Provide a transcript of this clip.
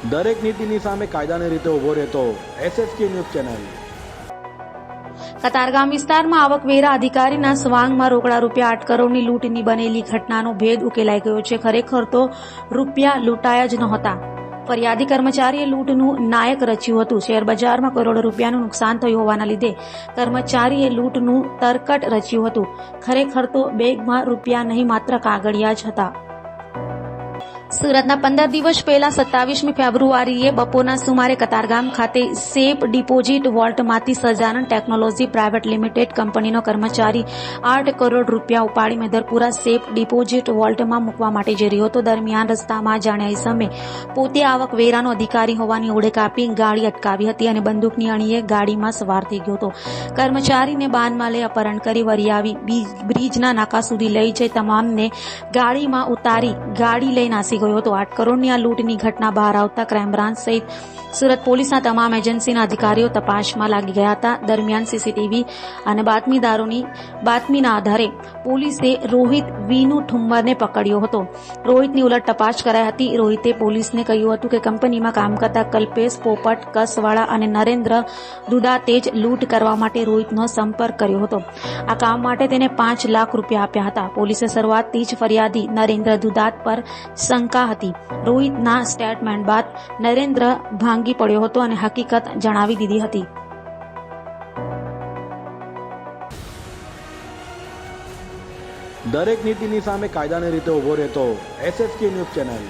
દરેક નીતિની સામે કાયદાની રીતે ઊભો રહેતો SSK ન્યૂઝ ચેનલ। કતારગામ વિસ્તારમાં આવકવેરા અધિકારીના સ્વાંગમાં રોકડા રૂપિયા 8 કરોડની લૂંટની બનેલી ઘટનાનો ભેદ ઉકેલાઈ ગયો છે। ખરેખર તો રૂપિયા લૂંટાયા જ નહોતા। ફરિયાદી કર્મચારીએ લૂંટનું નાયક રચ્યું હતું। શેરબજારમાં કરોડો રૂપિયાનું નુકસાન થયું હોવાના લીધે કર્મચારીએ લૂંટનું તરકટ રચ્યું હતું। ખરેખર તો બેગમાં રૂપિયા નહીં, માત્ર કાગળિયા જ હતા। સુરતના 15 દિવસ પહેલા 27મી ફેબ્રુઆરીએ બપોરના સુમારે કતારગામ ખાતે સેફ ડિપોઝિટ વોલ્ટમાંથી સજાનન ટેકનોલોજી પ્રાઇવેટ લિમિટેડ કંપનીનો કર્મચારી 8 કરોડ રૂપિયા ઉપાડી મેદરપુરા સેફ ડિપોઝિટ વોલ્ટમાં મૂકવા માટે જઈ રહ્યો હતો। દરમિયાન રસ્તામાં જાણ્યા ઇસમે પોતે આવકવેરાનો અધિકારી હોવાની ઓળખ આપી ગાડી અટકાવી હતી અને બંદૂકની અણીએ ગાડીમાં સવાર થઈ ગયો હતો। કર્મચારીને બાનમાં લઈ અપહરણ કરી વરિયાવી બ્રિજના નાકા સુધી લઈ જઈ તમામને ગાડીમાં ઉતારી ગાડી લઈ નાસી ગયો હતો। 8 કરોડની આ લૂંટની ઘટના બહાર આવતા ક્રાઇમ બ્રાન્ચ સહિત સુરત પોલીસના તમામ એજન્સીના અધિકારીઓ તપાસમાં લાગી ગયા હતા। દરમિયાન સીસીટીવી અને બાતમીદારોની બાતમીના આધારે પોલીસે રોહિત વીનુ ઠુમ્મરને પકડ્યો હતો। રોહિતની ઉલટ તપાસ કરાઈ હતી। રોહિતે પોલીસને કહ્યું હતું કે કંપનીમાં કામ કરતા કલ્પેશ પોપટ કસવાળા અને નરેન્દ્ર દુદાતે જ લૂંટ કરવા માટે રોહિતનો સંપર્ક કર્યો હતો। આ કામ માટે તેને 5 લાખ રૂપિયા આપ્યા હતા। પોલીસે શરૂઆતથી જ ફરિયાદી નરેન્દ્ર દુદાત પર શંકા હતી। રોહિતના સ્ટેટમેન્ટ બાદ નરેન્દ્ર ભાંગી પડ્યો હતો અને હકીકત જણાવી દીધી હતી। દરેક નીતિની સામે કાયદાની રીતે ઊભો રહેતો SSK ન્યૂઝ ચેનલ।